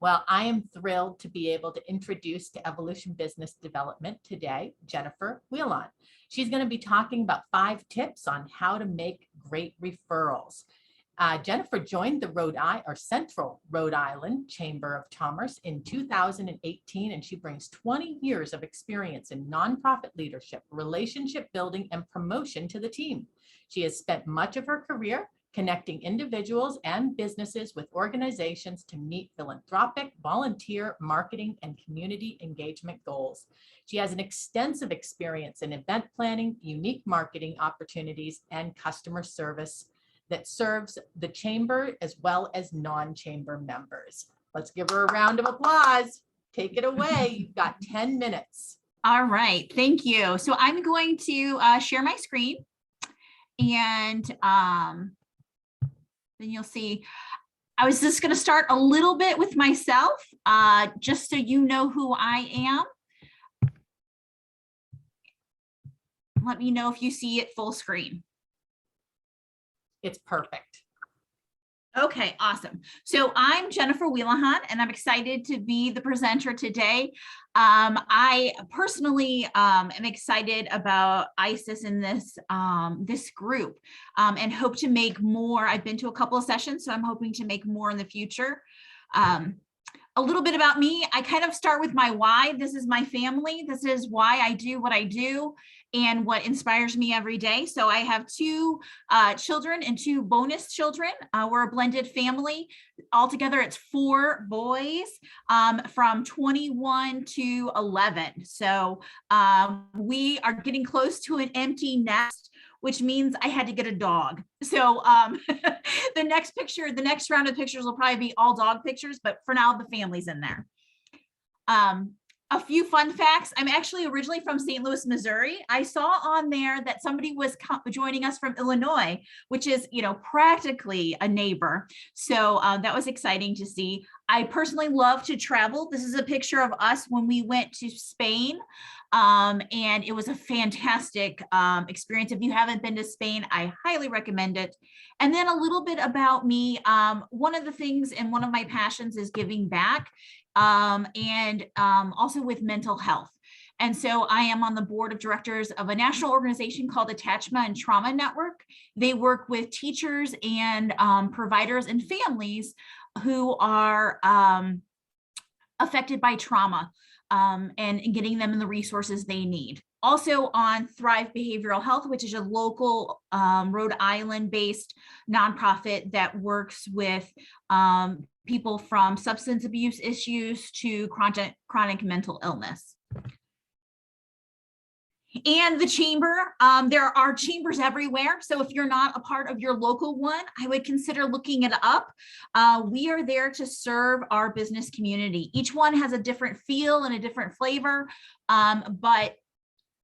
Well, I am thrilled to be able to introduce to Evolution Business Development today, Jennifer Wheelehon. She's going to be talking about 5 tips on how to make great referrals. Jennifer joined the Central Rhode Island Chamber of Commerce in 2018, and she brings 20 years of experience in nonprofit leadership, relationship building, and promotion to the team. She has spent much of her career connecting individuals and businesses with organizations to meet philanthropic, volunteer, marketing, and community engagement goals. She has an extensive experience in event planning, unique marketing opportunities, and customer service that serves the chamber as well as non-chamber members. Let's give her a round of applause. Take it away. You've got 10 minutes. All right, thank you. So I'm going to share my screen, and then you'll see, I was just going to start a little bit with myself, just so you know who I am. Let me know if you see it full screen. It's perfect. Okay, awesome. So I'm Jennifer Wheelehon, and I'm excited to be the presenter today. I personally am excited about ISIS in this group, and hope to make more. I've been to a couple of sessions, so I'm hoping to make more in the future. A little bit about me, I kind of start with my why. This is my family. This is why I do what I do and what inspires me every day. So I have 2 children and 2 bonus children. We're a blended family. Altogether, it's 4 boys from 21 to 11. So we are getting close to an empty nest, which means I had to get a dog. So the next round of pictures will probably be all dog pictures, but for now the family's in there. A few fun facts. I'm actually originally from St. Louis, Missouri. I saw on there that somebody was joining us from Illinois, which is, practically a neighbor. So that was exciting to see. I personally love to travel. This is a picture of us when we went to Spain. And it was a fantastic experience. If you haven't been to Spain, I highly recommend it. And then a little bit about me. One of the things and one of my passions is giving back, and also with mental health. And so I am on the board of directors of a national organization called Attachment and Trauma Network. They work with teachers and providers and families who are affected by trauma, and getting them the resources they need. Also on Thrive Behavioral Health, which is a local Rhode Island-based nonprofit that works with people from substance abuse issues to chronic mental illness. And the chamber, there are chambers everywhere. So if you're not a part of your local one, I would consider looking it up. We are there to serve our business community. Each one has a different feel and a different flavor, but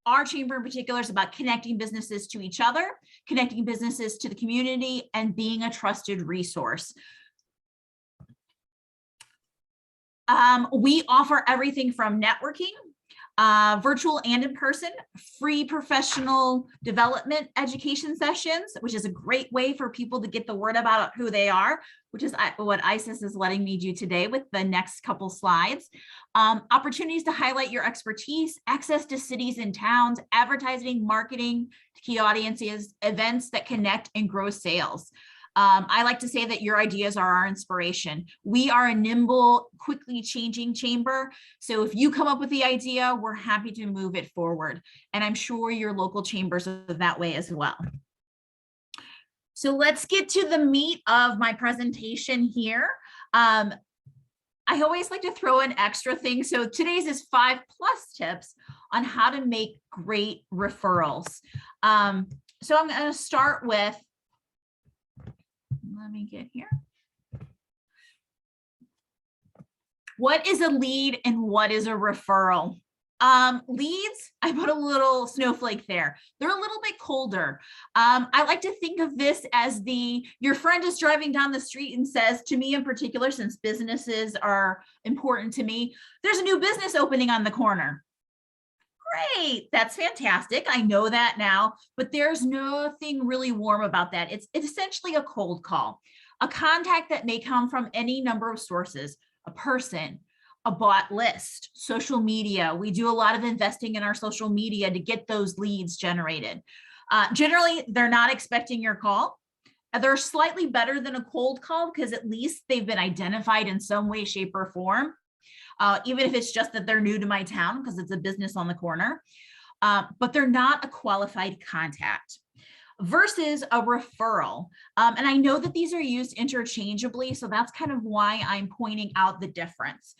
our chamber in particular is about connecting businesses to each other, connecting businesses to the community, and being a trusted resource. We offer everything from networking, virtual and in person, free professional development education sessions, which is a great way for people to get the word about who they are, which is what ISIS is letting me do today with the next couple slides. Opportunities to highlight your expertise, access to cities and towns, advertising, marketing to key audiences, events that connect and grow sales. I like to say that your ideas are our inspiration. We are a nimble, quickly changing chamber. So if you come up with the idea, we're happy to move it forward. And I'm sure your local chambers are that way as well. So let's get to the meat of my presentation here. I always like to throw in extra things. So today's is 5+ tips on how to make great referrals. So I'm going to start with, let me get here. What is a lead and what is a referral? Leads, I put a little snowflake there. They're a little bit colder. I like to think of this as your friend is driving down the street and says, to me in particular, since businesses are important to me, there's a new business opening on the corner. Great, that's fantastic. I know that now, but there's nothing really warm about that. It's essentially a cold call, a contact that may come from any number of sources. a person, a bot list, social media. We do a lot of investing in our social media to get those leads generated. Generally, they're not expecting your call. They're slightly better than a cold call because at least they've been identified in some way, shape, or form. Even if it's just that they're new to my town because it's a business on the corner, but they're not a qualified contact. Versus a referral. And I know that these are used interchangeably, so that's kind of why I'm pointing out the difference.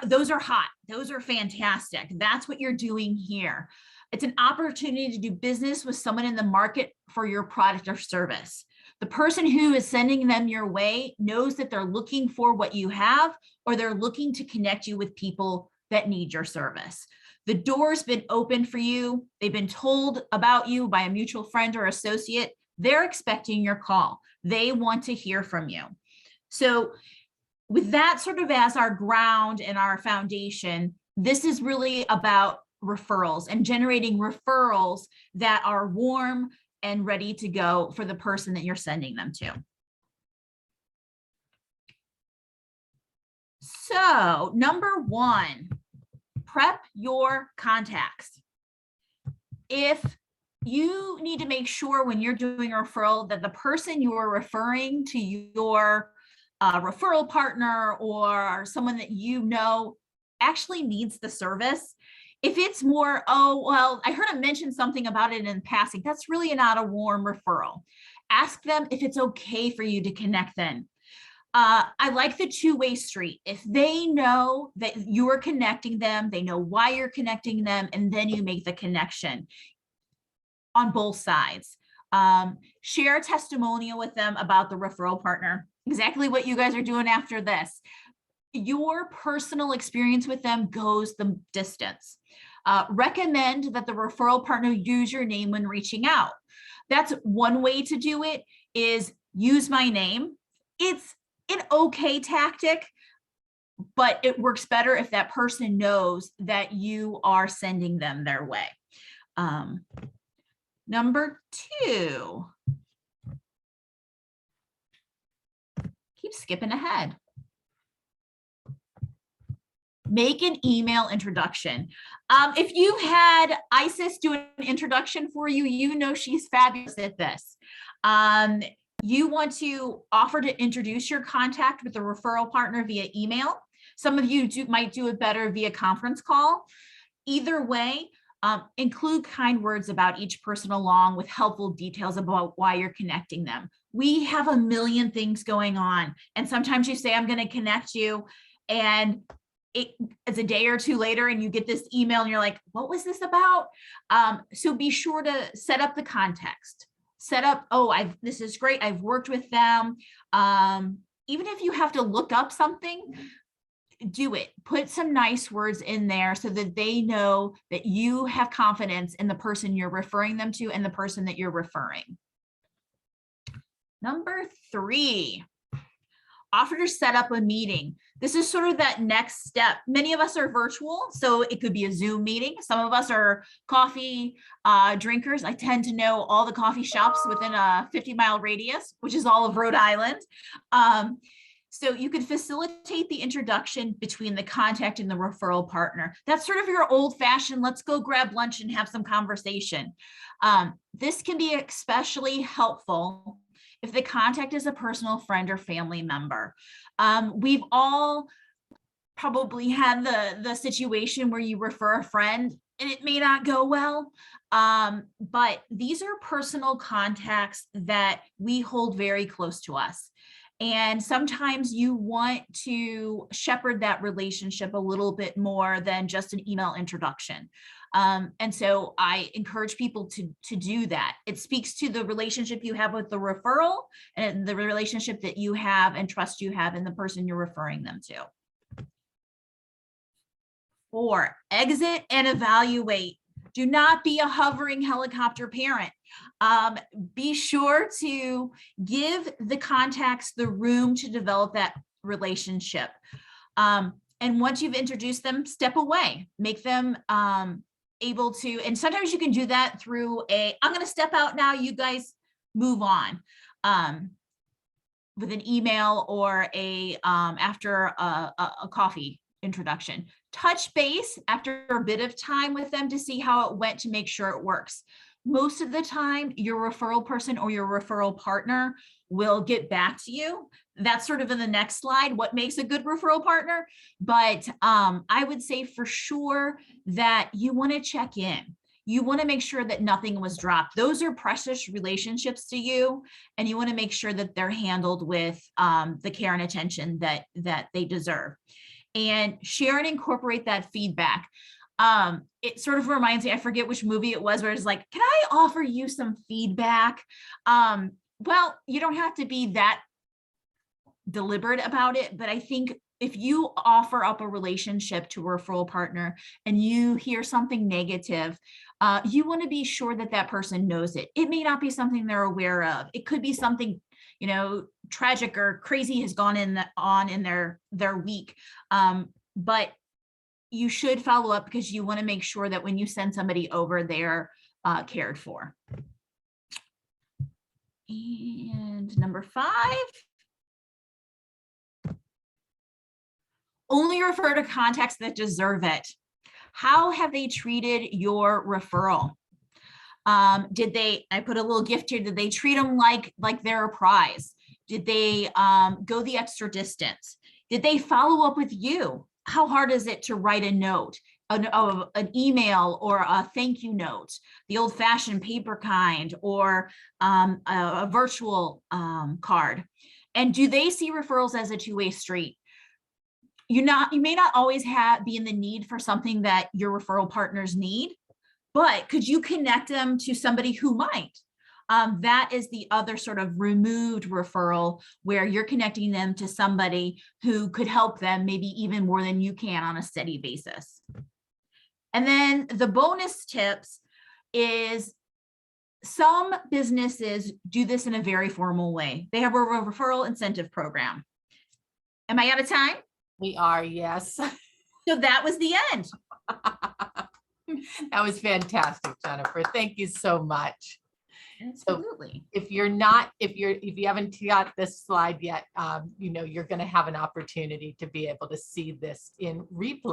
Those are hot, those are fantastic. That's what you're doing here. It's an opportunity to do business with someone in the market for your product or service. The person who is sending them your way knows that they're looking for what you have, or they're looking to connect you with people that need your service. The door's been open for you. They've been told about you by a mutual friend or associate. They're expecting your call. They want to hear from you. So with that sort of as our ground and our foundation, this is really about referrals and generating referrals that are warm and ready to go for the person that you're sending them to. So number one, prep your contacts. If you need to make sure when you're doing a referral that the person you are referring to your referral partner or someone that you know actually needs the service. If it's more, oh, well, I heard him mention something about it in passing, that's really not a warm referral. Ask them if it's okay for you to connect then. I like the two-way street. If they know that you are connecting them, they know why you're connecting them, and then you make the connection on both sides. Share a testimonial with them about the referral partner, exactly what you guys are doing after this. Your personal experience with them goes the distance. Recommend that the referral partner use your name when reaching out. That's one way to do it, is use my name. It's an okay tactic, but it works better if that person knows that you are sending them their way. Number two, keep skipping ahead. Make an email introduction. If you had Isis do an introduction for you, you know she's fabulous at this. You want to offer to introduce your contact with the referral partner via email. Some of you might do it better via conference call. Either way, include kind words about each person along with helpful details about why you're connecting them. We have a million things going on, and sometimes you say, I'm going to connect you, and it's a day or two later and you get this email and you're like, what was this about? So be sure to set up the context. Set up, oh, this is great, I've worked with them. Even if you have to look up something, do it. Put some nice words in there so that they know that you have confidence in the person you're referring them to and the person that you're referring. Number three, offer to set up a meeting. This is sort of that next step. Many of us are virtual, so it could be a Zoom meeting. Some of us are coffee drinkers. I tend to know all the coffee shops within a 50-mile radius, which is all of Rhode Island. So you could facilitate the introduction between the contact and the referral partner. That's sort of your old-fashioned, let's go grab lunch and have some conversation. This can be especially helpful if the contact is a personal friend or family member. We've all probably had the situation where you refer a friend and it may not go well, but these are personal contacts that we hold very close to us. And sometimes you want to shepherd that relationship a little bit more than just an email introduction. And so I encourage people to do that. It speaks to the relationship you have with the referral and the relationship that you have and trust you have in the person you're referring them to. 4, exit and evaluate. Do not be a hovering helicopter parent. Be sure to give the contacts the room to develop that relationship. And once you've introduced them, step away, make them able to, and sometimes you can do that through I'm going to step out now, you guys move on. with an email or after a coffee introduction. Touch base after a bit of time with them to see how it went to make sure it works. Most of the time, your referral person or your referral partner will get back to you. That's sort of in the next slide, what makes a good referral partner. But I would say for sure that you want to check in. You want to make sure that nothing was dropped. Those are precious relationships to you, and you want to make sure that they're handled with the care and attention that they deserve. And share and incorporate that feedback. It sort of reminds me, I forget which movie it was, where it's like, can I offer you some feedback? Well, you don't have to be that deliberate about it, but I think if you offer up a relationship to a referral partner and you hear something negative, you want to be sure that that person knows it. It may not be something they're aware of. It could be something, you know, tragic or crazy has gone on in their week. But you should follow up because you want to make sure that when you send somebody over, they're cared for. And number 5. Only refer to contacts that deserve it. How have they treated your referral? Did they, I put a little gift here, did they treat them like they're a prize? Did they go the extra distance? Did they follow up with you? How hard is it to write a note, an email or a thank you note, the old fashioned paper kind, or a virtual card? And do they see referrals as a two-way street? You may not always be in the need for something that your referral partners need, but could you connect them to somebody who might? That is the other sort of removed referral, where you're connecting them to somebody who could help them maybe even more than you can on a steady basis. And then the bonus tips is, some businesses do this in a very formal way. They have a referral incentive program. Am I out of time? We are, yes. So that was the end. That was fantastic, Jennifer. Thank you so much. Absolutely. So if you haven't got this slide yet, you know, you're going to have an opportunity to be able to see this in replay.